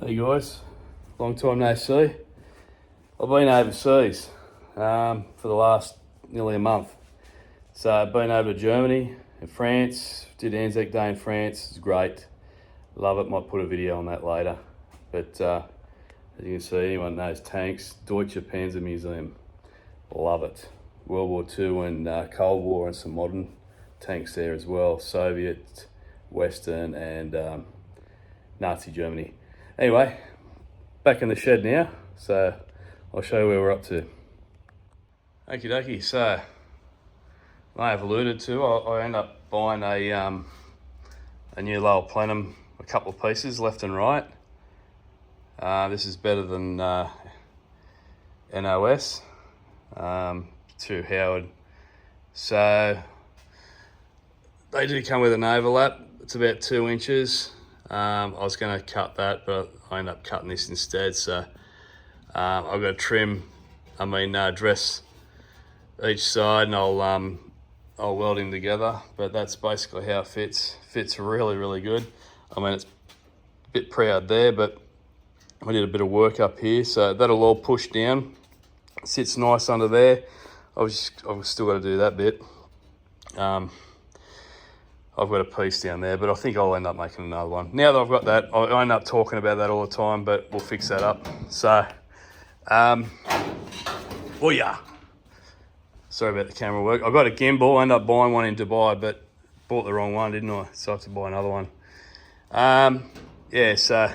Hey guys, long time no see. I've been overseas for the last nearly a month. So I've been over to Germany and France, did Anzac Day in France, it's great. Love it, might put a video on that later. But as you can see, anyone knows tanks, Deutsche Panzer Museum, love it. World War II and Cold War and some modern tanks there as well, Soviet, Western and Nazi Germany. Anyway, back in the shed now, so I'll show you where we're up to. Okie dokie, so I have alluded to, I end up buying a new lower plenum, a couple of pieces left and right. This is better than NOS to Howard. So they do come with an overlap, it's about 2 inches. I was going to cut that, but I ended up cutting this instead. So I've got to trim, dress each side, and I'll weld them together. But that's basically how it fits. Fits really, really good. It's a bit proud there, but I did a bit of work up here, so that'll all push down. Sits nice under there. I've still got to do that bit. I've got a piece down there, but I think I'll end up making another one. Now that I've got that, I end up talking about that all the time, but we'll fix that up. So, oh yeah. Sorry about the camera work. I got a gimbal, I ended up buying one in Dubai, but bought the wrong one, didn't I? So I have to buy another one. Yeah, so,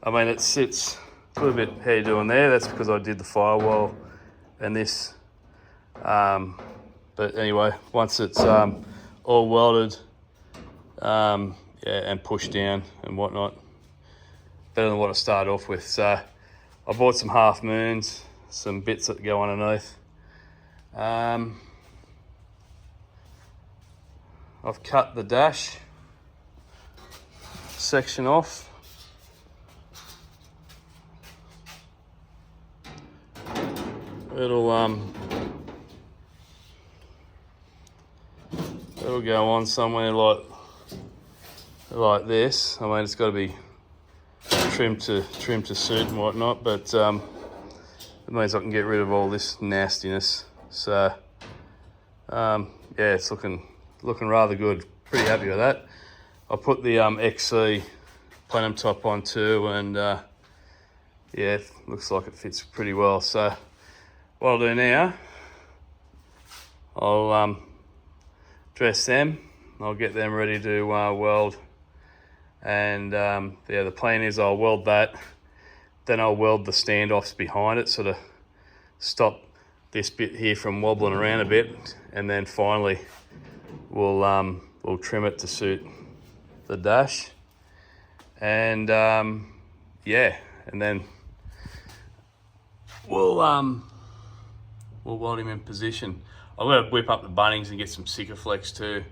it sits a little bit, how you doing there? That's because I did the firewall and this. But anyway, once it's all welded, yeah, and pushed down and whatnot, better than what I started off with. So I bought some half moons, some bits that go underneath. I've cut the dash section off. It'll go on somewhere like this. It's got to be trimmed to suit and whatnot, but it means I can get rid of all this nastiness. So yeah, it's looking rather good. Pretty happy with that. I put the XC plenum top on too, and yeah, it looks like it fits pretty well. So what I'll do now, I'll dress them, I'll get them ready to weld, and yeah, the plan is I'll weld that, then I'll weld the standoffs behind it, sort of stop this bit here from wobbling around a bit, and then finally we'll trim it to suit the dash, and yeah, and then we'll weld him in position. I'm going to whip up the bunnings and get some Sikaflex too,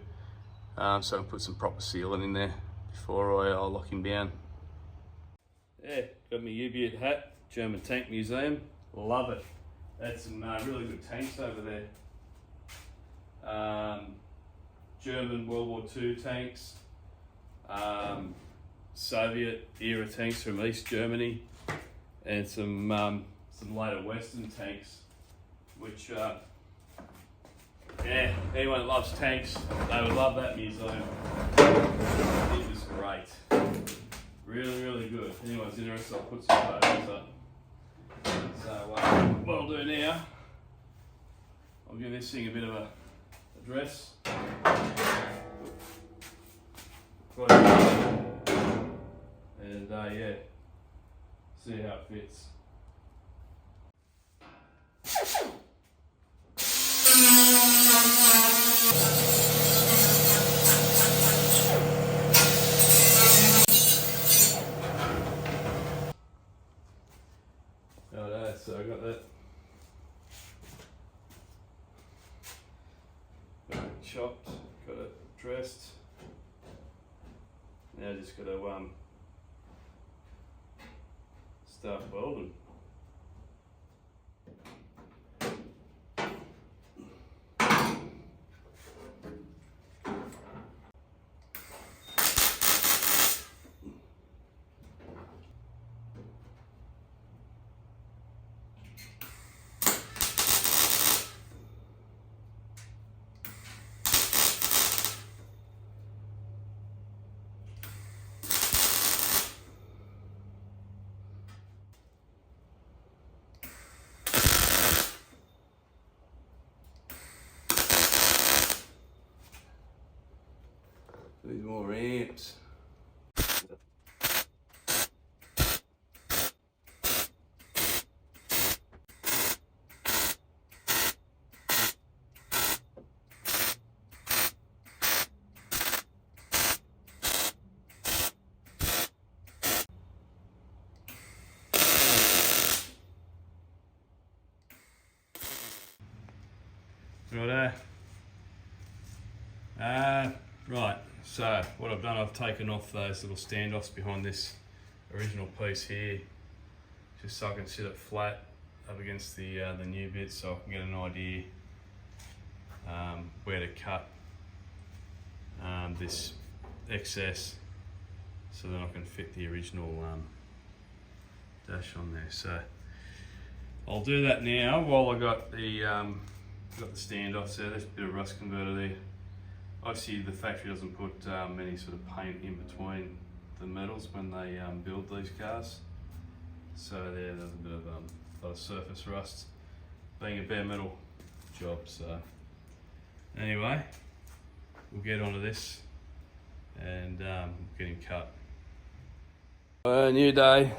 so I can put some proper sealant in there before I lock him down. Yeah, got my U-boot hat, German Tank Museum, love it. That's some really good tanks over there. German World War II tanks, Soviet era tanks from East Germany, and some later Western tanks, which yeah, anyone that loves tanks, they would love that museum. It was great. Really, really good. If anyone's interested, I'll put some photos up. So what I'll do now, I'll give this thing a bit of a dress. And yeah, see how it fits. So I got that chopped, got it dressed. Now just got to start welding. These more amps. Right, so what I've done, I've taken off those little standoffs behind this original piece here, just so I can sit it flat up against the new bit, so I can get an idea where to cut this excess, so then I can fit the original dash on there. So I'll do that now while I got the standoffs there. There's a bit of rust converter there. Obviously the factory doesn't put any sort of paint in between the metals when they build these cars. So there's a bit of lot of surface rust, being a bare metal job. So anyway, we'll get onto this and get him cut. New day.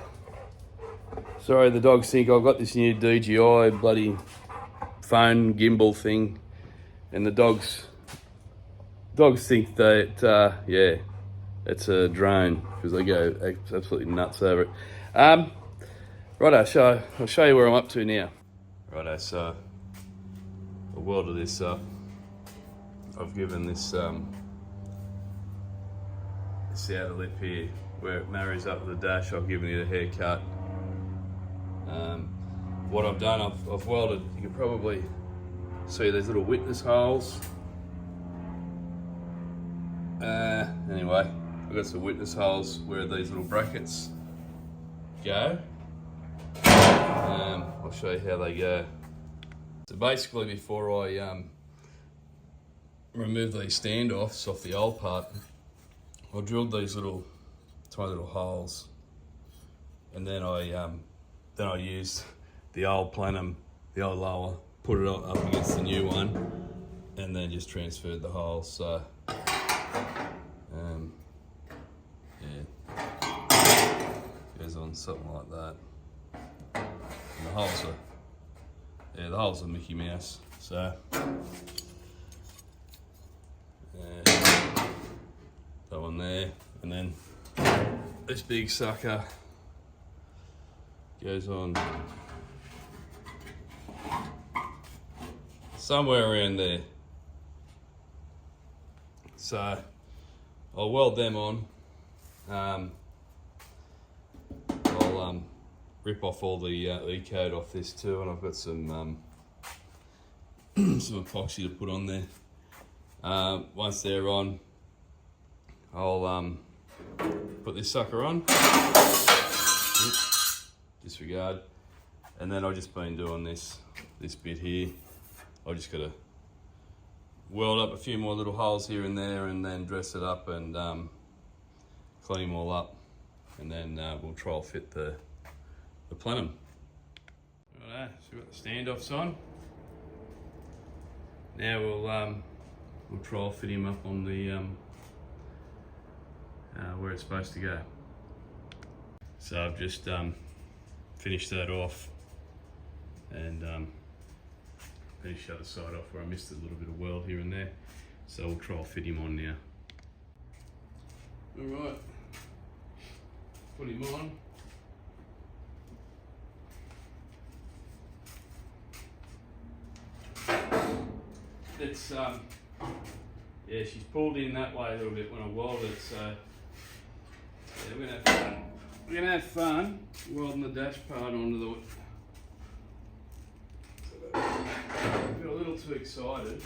Sorry, the dogs think I've got this new DJI bloody phone gimbal thing, and the dogs think that yeah, it's a drone, because they go absolutely nuts over it. Righto, I'll show you where I'm up to now. Righto, so I welded this up. I've given this this outer lip here where it marries up with the dash. I've given it a haircut. What I've done, I've welded, you can probably see these little witness holes. Anyway, I've got some witness holes where these little brackets go. I'll show you how they go. So basically, before I remove these standoffs off the old part, I drilled these little tiny little holes, and then I used the old Plenum, the old lower, put it up against the new one, and then just transferred the holes. So yeah, goes on something like that. And the holes are Mickey Mouse. So that one there, and then this big sucker goes on somewhere around there. So I'll weld them on. I'll rip off all the E-coat off this too, and I've got some some epoxy to put on there. Once they're on, I'll put this sucker on. Disregard. And then I've just been doing this bit here. I just got to weld up a few more little holes here and there, and then dress it up and clean them all up, and then we'll trial fit the Plenum. Alright, so we've got the standoffs on. Now we'll trial fit him up on the where it's supposed to go. So I've just finished that off, and finished the other side off where I missed a little bit of weld here and there. So we'll try and fit him on now. Alright, put him on. It's yeah, she's pulled in that way a little bit when I welded it, so yeah, we're gonna have fun. We're gonna have fun welding the dash part onto the. I got a little too excited,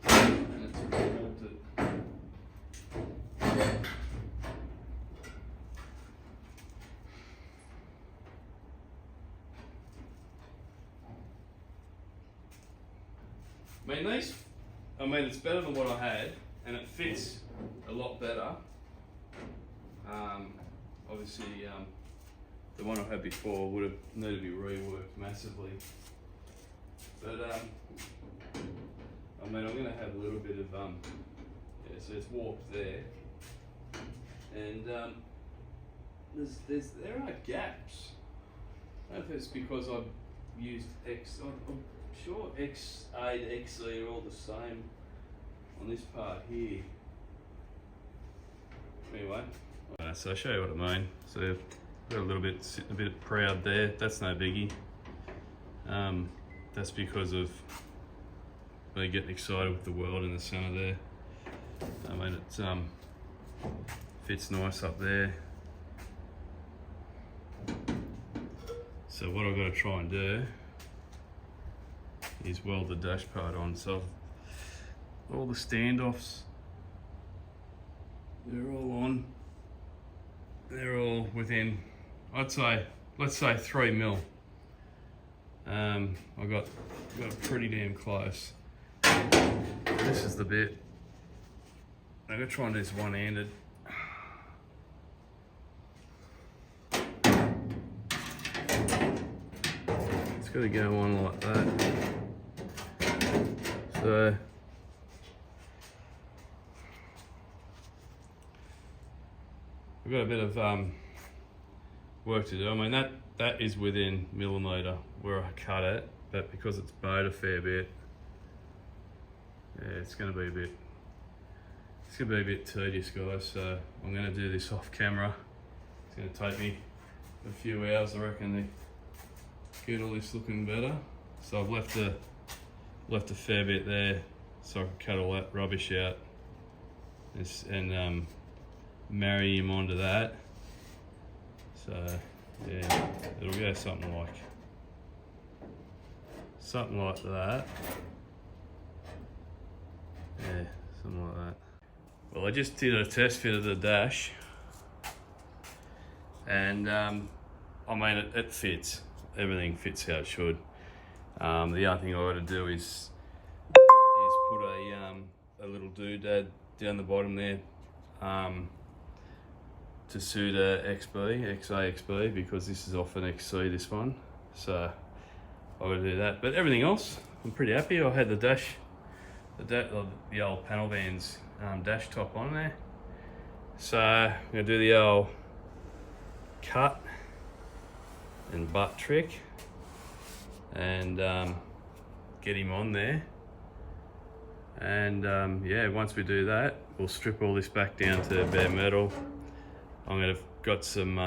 and it's warped it. I mean, it's better than what I had, and it fits a lot better. Obviously, the one I had before would have needed to be reworked massively. But I mean, I'm going to have a little bit of yeah. So it's warped there. and there are gaps. I don't know if it's because I've used I'm sure XA to XE are all the same on this part here. Anyway, so I'll show you what I mean. So I've got a little bit, sitting a bit proud there. That's no biggie. That's because of me getting excited with the weld in the centre there. I mean, it fits nice up there. So what I've got to try and do is weld the dash part on. So all the standoffs, they're all on. They're all within, let's say 3 mil. I got pretty damn close. This is the bit. I'm gonna try and do this one-handed. It's got to go on like that. So we've got a bit of work to do. I mean, that is within millimetre where I cut it, but because it's bowed a fair bit, yeah, it's going to be a bit tedious, guys. So I'm going to do this off camera. It's going to take me a few hours, I reckon, to get all this looking better. So I've left a fair bit there, so I can cut all that rubbish out and marry him onto that. So yeah, it'll go something like that. Yeah, something like that. Well, I just did a test fit of the dash, and I mean, it fits. Everything fits how it should. The other thing I got to do is put a little doodad down the bottom there to suit a XA, because this is off an XC, this one. So I got to do that. But everything else, I'm pretty happy. I had the old panel van's dash top on there. So I'm gonna do the old cut and butt trick and get him on there. And yeah, once we do that, we'll strip all this back down to bare metal. Got some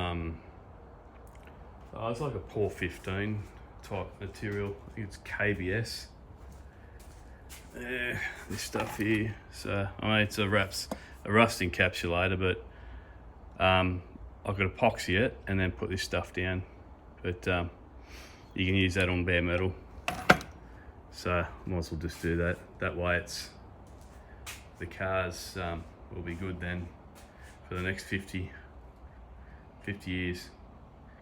it's like a Por 15 type material. I think it's KBS. Yeah, this stuff here. So I mean, it's a rust encapsulator, but I've got to epoxy it and then put this stuff down. But you can use that on bare metal. So I might as well just do that. That way the cars will be good then for the next 50 years,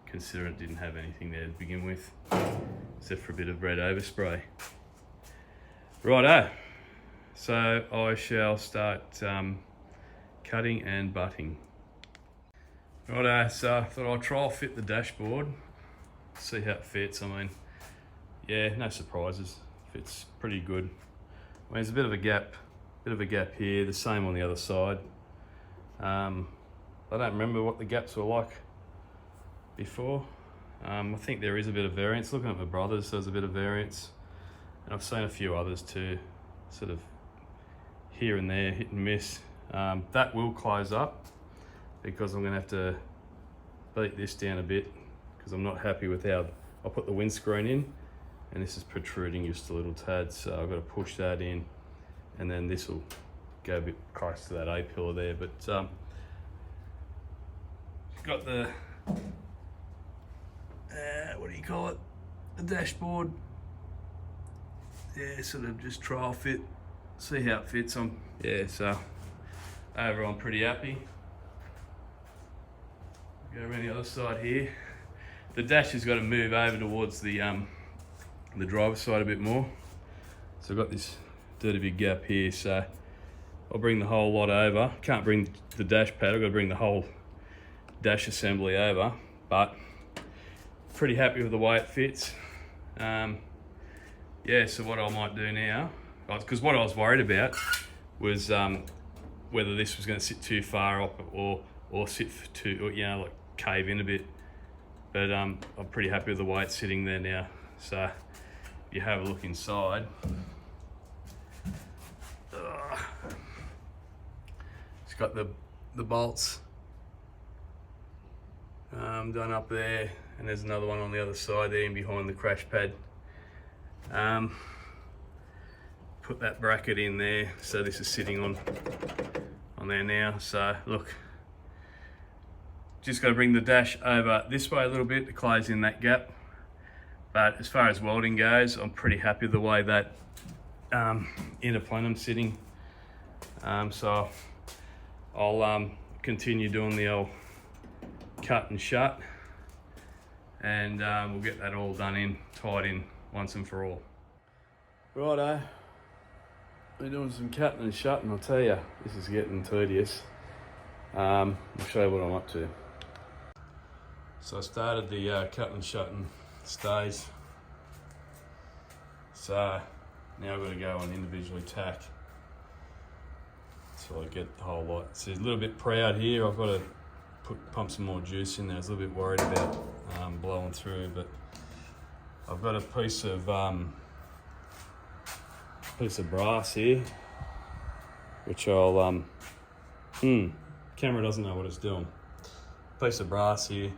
considering it didn't have anything there to begin with, except for a bit of red overspray. Righto, so I shall start cutting and butting. Righto, so I thought I'll trial fit the dashboard, see how it fits. I mean, yeah, no surprises, fits pretty good. I mean, there's a bit of a gap here, the same on the other side. I don't remember what the gaps were like before. I think there is a bit of variance. Looking at my brother's, there's a bit of variance. And I've seen a few others too, sort of here and there, hit and miss. That will close up because I'm gonna have to beat this down a bit because I'm not happy with how I put the windscreen in, and this is protruding just a little tad, so I've got to push that in, and then this will go a bit close to that A-pillar there. But got the what do you call it? The dashboard. Yeah, sort of just trial fit, see how it fits on. Yeah, so overall I'm pretty happy. Go around the other side here. The dash has got to move over towards the driver's side a bit more. So I've got this dirty big gap here, so I'll bring the whole lot over. Can't bring the dash pad, I've got to bring the whole dash assembly over, but pretty happy with the way it fits. Yeah, so what I might do now, because what I was worried about was whether this was going to sit too far up or or sit to, or, you know, like cave in a bit. But I'm pretty happy with the way it's sitting there now. So if you have a look inside, it's got the bolts done up there, and there's another one on the other side there and behind the crash pad. Put that bracket in there, so this is sitting on there now. So look, just got to bring the dash over this way a little bit to close in that gap. But as far as welding goes, I'm pretty happy with the way that inner plenum's sitting. So I'll continue doing the old cut and shut, and we'll get that all done in, tied in once and for all. Righto, we're doing some cutting and shutting. I'll tell you, this is getting tedious. I'll show you what I'm up to. So I started the cutting and shutting stays. So now I've got to go and individually tack. So I get the whole lot. It's a little bit proud here. I've got to pump some more juice in there. I was a little bit worried about blowing through, but I've got a piece of brass here, which I'll camera doesn't know what it's doing. Piece of brass here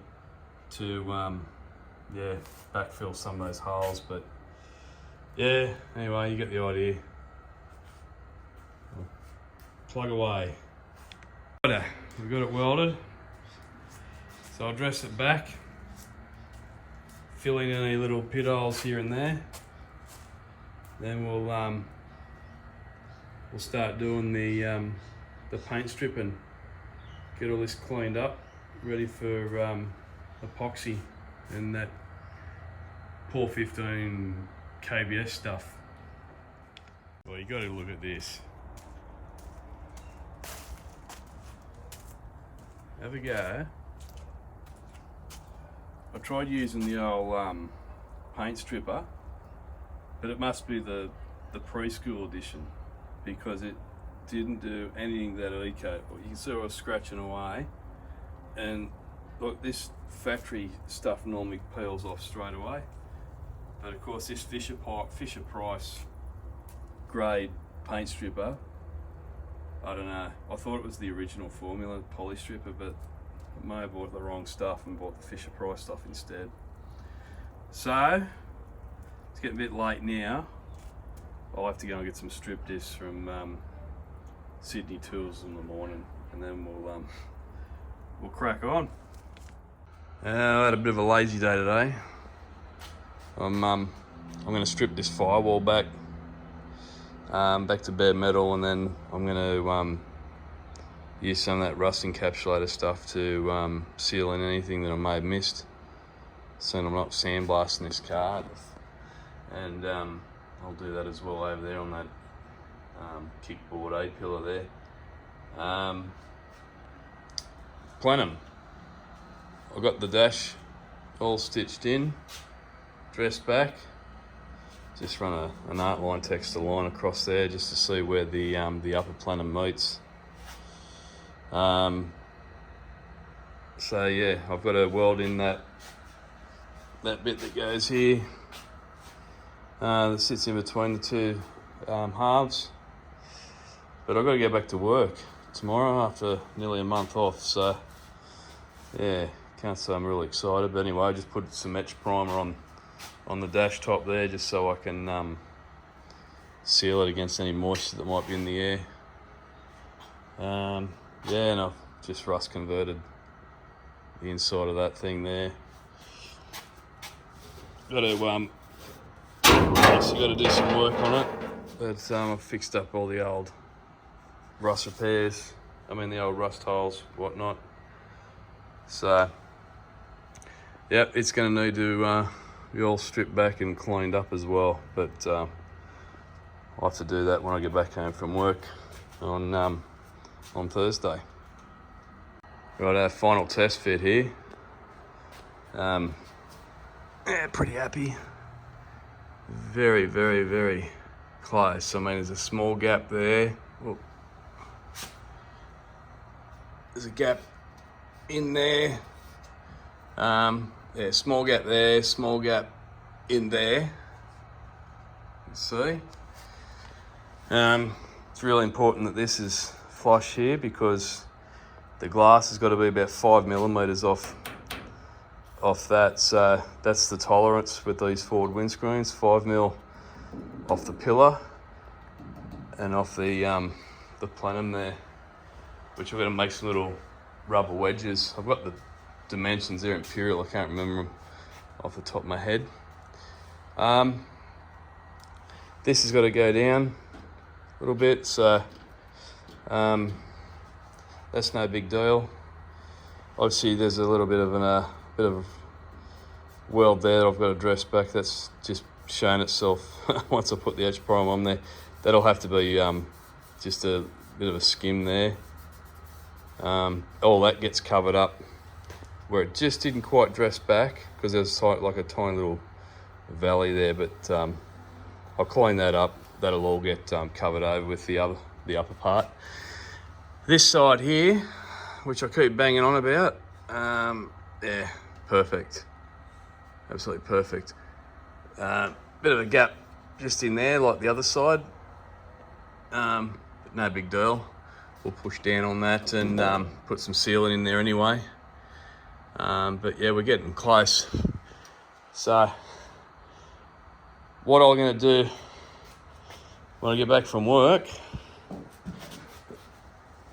to yeah, backfill some of those holes, but yeah, anyway, you get the idea. Plug away. We've got it welded, so I'll dress it back, fill in any little pit holes here and there. Then we'll start doing the paint stripping, get all this cleaned up, ready for epoxy and that Pour 15 KBS stuff. Well, you got to look at this. Have a go. I tried using the old paint stripper, but it must be the preschool edition, because it didn't do anything that eco. You can see I was scratching away, and look, this factory stuff normally peels off straight away, but of course this Fisher Price grade paint stripper, I don't know, I thought it was the original formula poly stripper, but I may have bought the wrong stuff and bought the Fisher Price stuff instead. So it's getting a bit late now. I'll have to go and get some strip discs from Sydney Tools in the morning, and then we'll crack on. I had a bit of a lazy day today. I'm going to strip this firewall back to bare metal, and then I'm going to use some of that rust encapsulator stuff to seal in anything that I may have missed, so I'm not sandblasting this car. And I'll do that as well over there on that kickboard A-pillar there. Plenum. I've got the dash all stitched in, dressed back. Just run an Artline texture line across there just to see where the upper plenum meets. So yeah, I've got to weld in that bit that goes here, that sits in between the two halves. But I've got to get back to work tomorrow after nearly a month off, so yeah, can't say I'm really excited. But anyway, I just put some etch primer on the dash top there, just so I can seal it against any moisture that might be in the air. Yeah, and I've just rust converted the inside of that thing there. Got to do some work on it, but I've fixed up all the old rust repairs. I mean the old rust holes, whatnot. So, yep, it's going to need to be all stripped back and cleaned up as well. But I'll have to do that when I get back home from work on Thursday. Right, our final test fit here. Yeah, pretty happy. Very, very, very close. I mean, there's a small gap there. Oh. There's a gap in there. Yeah, small gap there, small gap in there. See? It's really important that this is flush here because the glass has got to be about 5 millimeters off that. So that's the tolerance with these Ford windscreens, 5 mil off the pillar and off the plenum there, which I'm going to make some little rubber wedges. I've got the dimensions there, imperial, I can't remember them off the top of my head. This has got to go down a little bit, so that's no big deal. Obviously there's a little bit of a weld there that I've got to dress back. That's just shown itself once I put the edge prime on there. That'll have to be just a bit of a skim there. All that gets covered up where it just didn't quite dress back because there's like a tiny little valley there, but I'll clean that up. That'll all get covered over with the upper part. This side here, which I keep banging on about, yeah, perfect, absolutely perfect. Bit of a gap just in there like the other side, but no big deal. We'll push down on that and put some sealant in there anyway. But yeah, we're getting close. So what I'm going to do when I get back from work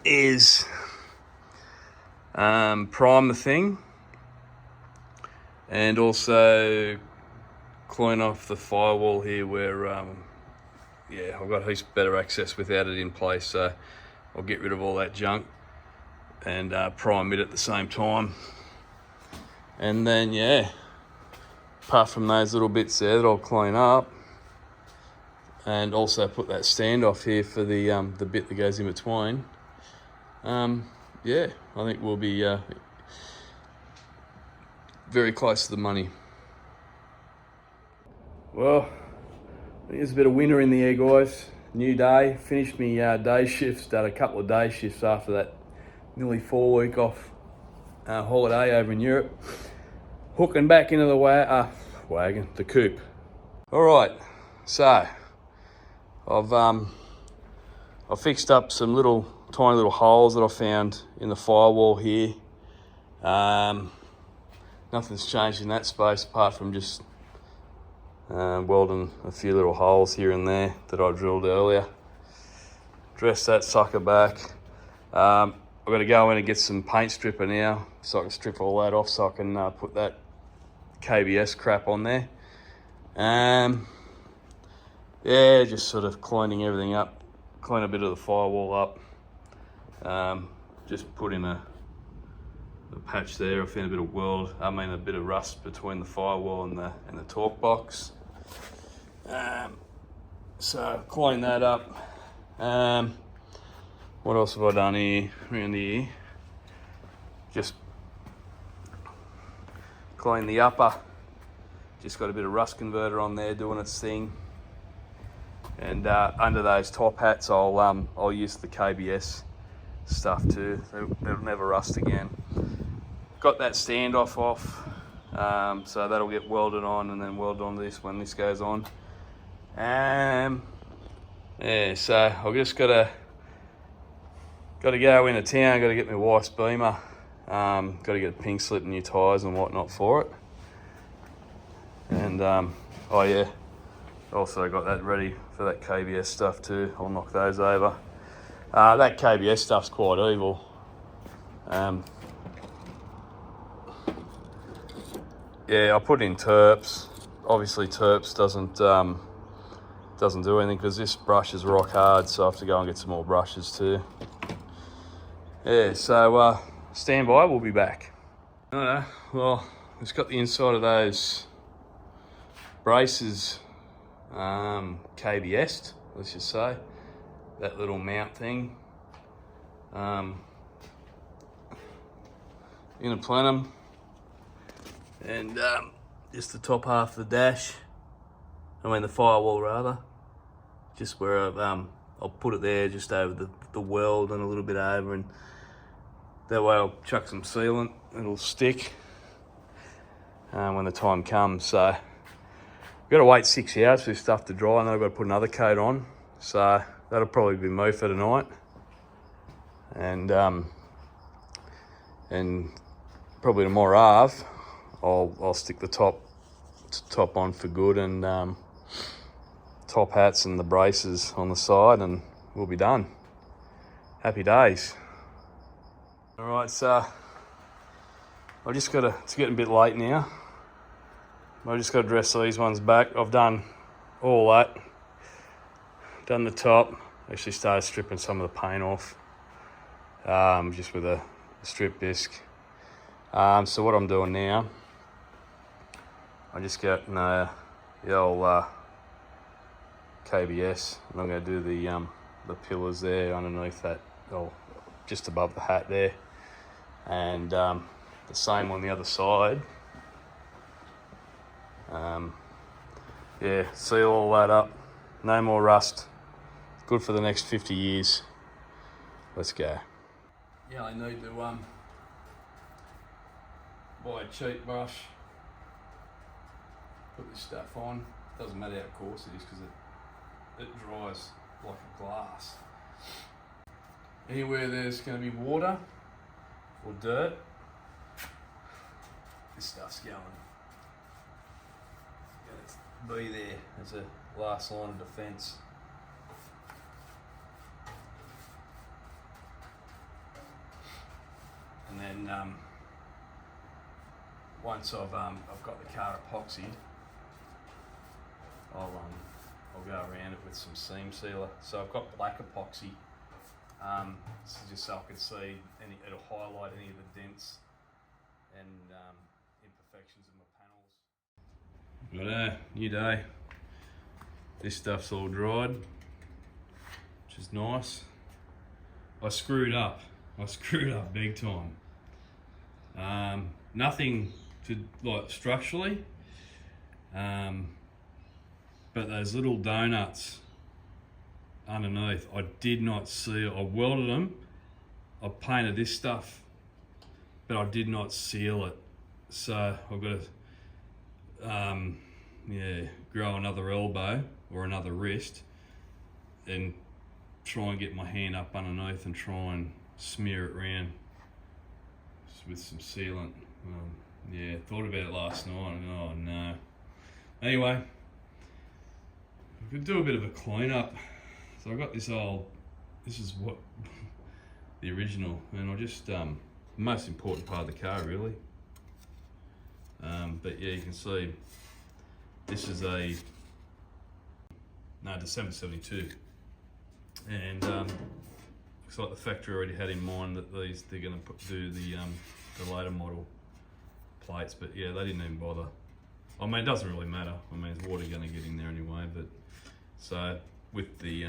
is prime the thing and also clean off the firewall here where yeah, I've got heaps better access without it in place, so I'll get rid of all that junk and prime it at the same time. And then yeah, apart from those little bits there that I'll clean up, and also put that standoff here for the bit that goes in between. Yeah, I think we'll be very close to the money. Well, I think there's a bit of winter in the air, guys. New day, finished me day shifts, done a couple of day shifts after that nearly 4-week off holiday over in Europe. Hooking back into the wagon, the coupe. All right, so I've fixed up some tiny little holes that I found in the firewall here. Nothing's changed in that space apart from just welding a few little holes here and there that I drilled earlier. Dress that sucker back. I've got to go in and get some paint stripper now so I can strip all that off so I can put that KBS crap on there. Yeah, just sort of cleaning everything up, clean a bit of the firewall up. Just put in a patch there. I found a bit of a bit of rust between the firewall and the torque box. So clean that up. What else have I done here around here? Just clean the upper. Just got a bit of rust converter on there doing its thing. And under those top hats, I'll use the KBS stuff too. They'll never rust again. Got that standoff off, so that'll get welded on and then welded onto this when this goes on. Yeah, so I've just got to go into town. Got to get my wife's Beamer. Got to get a pink slip, new tyres and whatnot for it. And oh yeah, also got that ready for that KBS stuff too. I'll knock those over. That KBS stuff's quite evil. Yeah, I put in terps. Obviously terps doesn't do anything because this brush is rock hard, so I have to go and get some more brushes too. Yeah, so stand by, we'll be back. Well, it's got the inside of those braces KBS'd, let's just say. That little mount thing. In a plenum. And just the top half of the dash. The firewall rather. Just where I'll put it there just over the weld and a little bit over, and That way I'll chuck some sealant, it'll stick when the time comes. So we've got to wait 6 hours for this stuff to dry, and then I've got to put another coat on. So that'll probably be me for tonight. And probably tomorrow I'll stick the top on for good, and top hats and the braces on the side, and we'll be done. Happy days. All right, so I just got to, it's getting a bit late now. I just got to dress these ones back. I've done all that. Done the top. Actually started stripping some of the paint off, just with a strip disc. So what I'm doing now, I just got the old KBS, and I'm going to do the pillars there underneath that, just above the hat there, and the same on the other side. Yeah, seal all that up. No more rust. Good for the next 50 years. Let's go. Yeah, I need to buy a cheap brush. Put this stuff on. Doesn't matter how coarse it is because it dries like a glass. Anywhere there's going to be water or dirt, this stuff's going to be there as a last line of defence. And then once I've got the car epoxied, I'll go around it with some seam sealer. So I've got black epoxy, so just so I can see it'll highlight any of the dents and imperfections in my panels. Righto, new day. This stuff's all dried, which is nice. I screwed up big time. Nothing to like structurally, but those little donuts underneath, I did not seal. I welded them, I painted this stuff, but I did not seal it. So I've got to grow another elbow or another wrist and try and get my hand up underneath and try and smear it around with some sealant. Yeah, thought about it last night and oh no. Anyway, we could do a bit of a clean up. So I got this is what the original, and I just the most important part of the car really. But yeah, you can see this is December 72, and looks like the factory already had in mind that they're going to do the later model plates, but yeah, they didn't even bother. I mean, it doesn't really matter. I mean, there's water going to get in there anyway. But so with the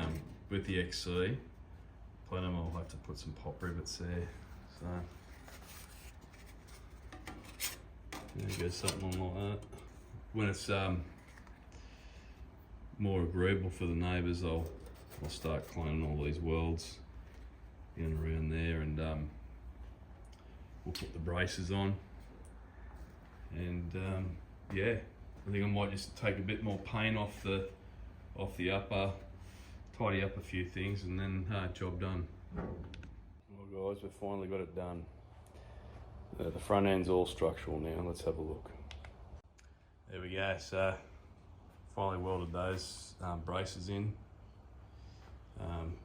XC Plenum, I'll have to put some pop rivets there. So there goes something like that. When it's more agreeable for the neighbours, I'll start cleaning all these welds in and around there, and we'll put the braces on. And yeah, I think I might just take a bit more paint off the upper, tidy up a few things, and then job done. Well guys, we've finally got it done. The front end's all structural now. Let's have a look. There we go. So finally welded those braces in,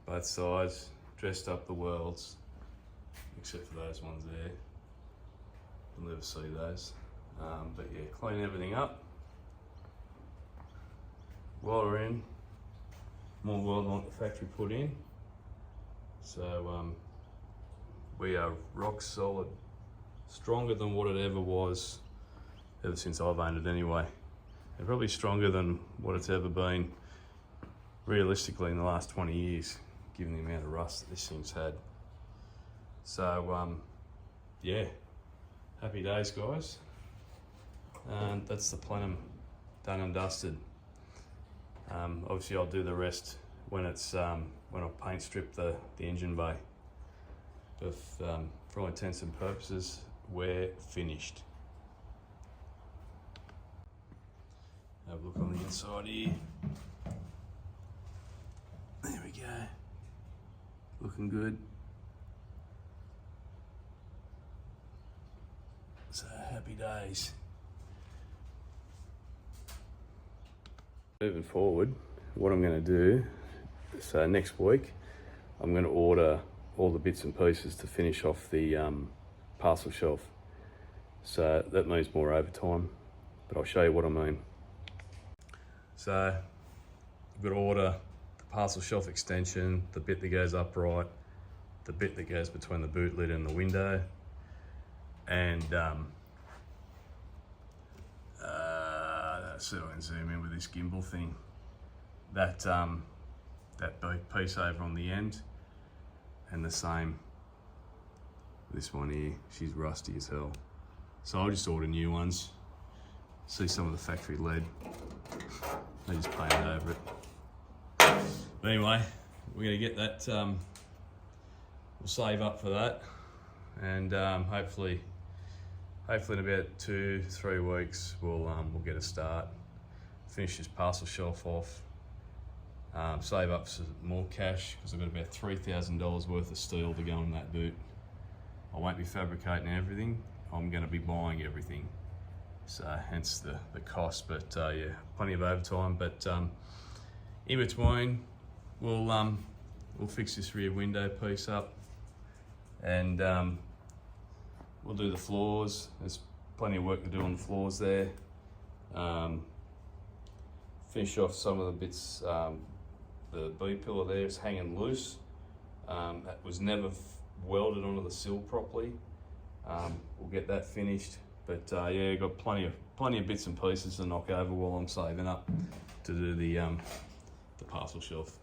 both sides, dressed up the welds, except for those ones there. You'll never see those. But yeah, clean everything up. Welder in, more weld than what the factory put in. So we are rock solid, stronger than what it ever was, ever since I've owned it anyway. And probably stronger than what it's ever been realistically in the last 20 years, given the amount of rust that this thing's had. So yeah, happy days guys. And that's the Plenum done and dusted. Obviously I'll do the rest when it's when I paint strip the engine bay. I've for all intents and purposes, we're finished. Have a look on the inside here. There we go. Looking good. So happy days. Moving forward, what I'm going to do, so next week, I'm going to order all the bits and pieces to finish off the parcel shelf. So that means more overtime, but I'll show you what I mean. So I've got to order the parcel shelf extension, the bit that goes upright, the bit that goes between the boot lid and the window, and see if I can zoom in with this gimbal thing. That big piece over on the end, and the same this one here. She's rusty as hell, so I'll just order new ones. See some of the factory lead, they just paint over it. But anyway, we're gonna get that. We'll save up for that, and hopefully in about 2-3 weeks we'll get a start, finish this parcel shelf off, save up some more cash because I've got about $3,000 worth of steel to go in that boot. I won't be fabricating everything, I'm going to be buying everything, so hence the cost. But yeah, plenty of overtime. But in between, we'll fix this rear window piece up, and we'll do the floors. There's plenty of work to do on the floors there. Finish off some of the bits. The B-pillar there is hanging loose. That was never welded onto the sill properly. We'll get that finished. But yeah, got plenty of bits and pieces to knock over while I'm saving up to do the parcel shelf.